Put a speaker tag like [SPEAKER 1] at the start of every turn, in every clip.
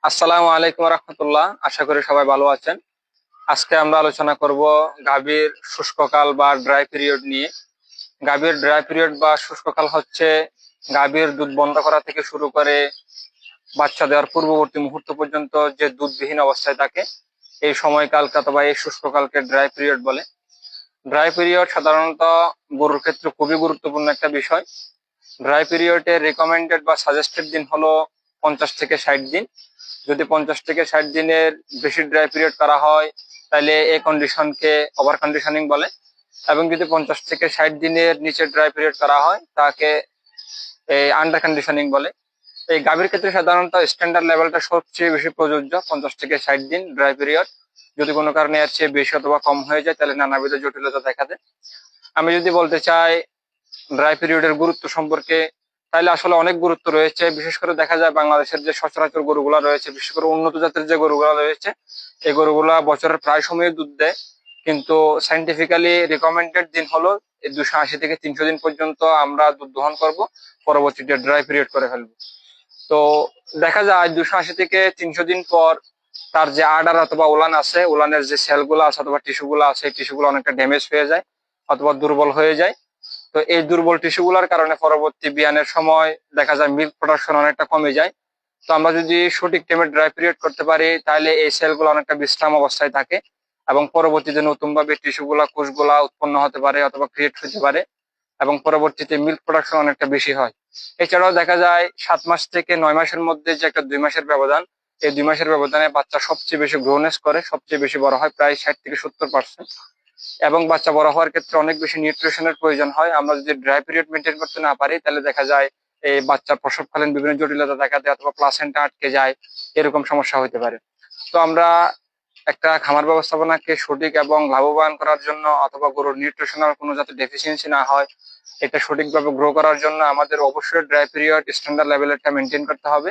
[SPEAKER 1] আসসালামু আলাইকুম রহমতুল্লাহ। আশা করি সবাই ভালো আছেন। আজকে আমরা আলোচনা করব গাভীর শুষ্ককাল বা ড্রাই পিরিয়ড নিয়ে। গাভীর ড্রাই পিরিয়ড বা শুষ্ককাল হচ্ছে গাভীর দুধ বন্ধ করা থেকে শুরু করে বাচ্চা দেওয়ার পূর্ববর্তী মুহূর্ত পর্যন্ত যে দুধবিহীন অবস্থায় থাকে এই সময়কালকে অথবা এই শুষ্ককালকে ড্রাই পিরিয়ড বলে। ড্রাই পিরিয়ড সাধারণত গরুর ক্ষেত্রে খুবই গুরুত্বপূর্ণ একটা বিষয়। ড্রাই পিরিয়ডের রিকমেন্ডেড বা সাজেস্টেড দিন হলো 50 থেকে 60 দিন। যদি 50 থেকে 60 দিনের বেশি ড্রাই পিরিয়ড করা হয় তাহলে এই কন্ডিশনকে ওভার কন্ডিশনিং বলে, এবং যদি 50 থেকে 60 দিনের নিচে ড্রাই পিরিয়ড করা হয় তাকে এই আন্ডার কন্ডিশনিং বলে। এই গাভীর ক্ষেত্রে সাধারণত স্ট্যান্ডার্ড লেভেলটা সবচেয়ে বেশি প্রযোজ্য, 50 থেকে 60 দিন ড্রাই পিরিয়ড। যদি কোনো কারণে এর চেয়ে বেশি অথবা কম হয়ে যায় তাহলে নানাবিধ জটিলতা দেখা দেয়। আমি যদি বলতে চাই ড্রাই পিরিয়ডের গুরুত্ব সম্পর্কে, তাহলে আসলে অনেক গুরুত্ব রয়েছে। বিশেষ করে দেখা যায় বাংলাদেশের যে সচরাচর গরুগুলা রয়েছে, বিশেষ করে উন্নত জাতের যে গরুগুলা রয়েছে, এই গরুগুলা বছরের প্রায় সময় দুধ দেয়, কিন্তু সাইন্টিফিক্যালি রিকমেন্ডেড দিন হলো এই 280 থেকে 300 দিন পর্যন্ত আমরা দুধ দহন করব, পরবর্তীতে ড্রাই পিরিয়ড করে ফেলবো। তো দেখা যায় 280 থেকে 300 দিন পর তার যে আডার অথবা উলান আছে, উলানের যে সেলগুলো আছে অথবা টিস্যুগুলো আছে, এই টিস্যুগুলো অনেকটা ড্যামেজ হয়ে যায় অথবা দুর্বল হয়ে যায়। তো এই দুর্বল টিস্যুগুলোর কারণে পরবর্তী বিয়ানের সময় দেখা যায় মিল্ক প্রোডাকশন অনেকটা কমে যায়। তো আমরা যদি সঠিক টাইমে ড্রাই পিরিয়ড করতে পারি তাহলে এই সেলগুলো অনেকটা বিশ্রাম অবস্থায় থাকে এবং পরবর্তীতে নতুন ভাবে টিস্যুগুলা কোষগুলা উৎপন্ন হতে পারে অথবা ক্রিয়েট হতে পারে, এবং পরবর্তীতে মিল্ক প্রোডাকশন অনেকটা বেশি হয়। এছাড়াও দেখা যায় 7 মাস থেকে 9 মাসের মধ্যে যে একটা 2 মাসের ব্যবধান, এই 2 মাসের ব্যবধানে বাচ্চা সবচেয়ে বেশি গ্রোনেস করে, সবচেয়ে বেশি বড় হয়, প্রায় 60 থেকে 70%। এবং বাচ্চা বড় হওয়ার ক্ষেত্রে অনেক বেশি নিউট্রিশনের প্রয়োজন হয়। আমরা যদি ড্রাই পিরিয়ড মেনটেন করতে না পারি তাহলে দেখা যায় এই বাচ্চার প্রসবকালীন বিভিন্ন জটিলতা দেখা দেয় অথবা প্লাসেন্টা আটকে যায়, এরকম সমস্যা হতে পারে। তো আমরা একটা খামার ব্যবস্থাপনাকে সঠিক এবং লাভবান করার জন্য অথবা গরুর নিউট্রিশনাল কোনো যাতে ডেফিসিয়েন্সি না হয়, এটা সঠিকভাবে গ্রো করার জন্য আমাদের অবশ্যই ড্রাই পিরিয়ড স্ট্যান্ডার্ড লেভেলেরটা মেনটেন করতে হবে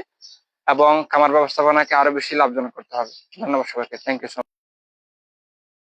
[SPEAKER 1] এবং খামার ব্যবস্থাপনাকে আরো বেশি লাভজনক করতে হবে। ধন্যবাদ সবাইকে, থ্যাংক ইউ সো মাচ।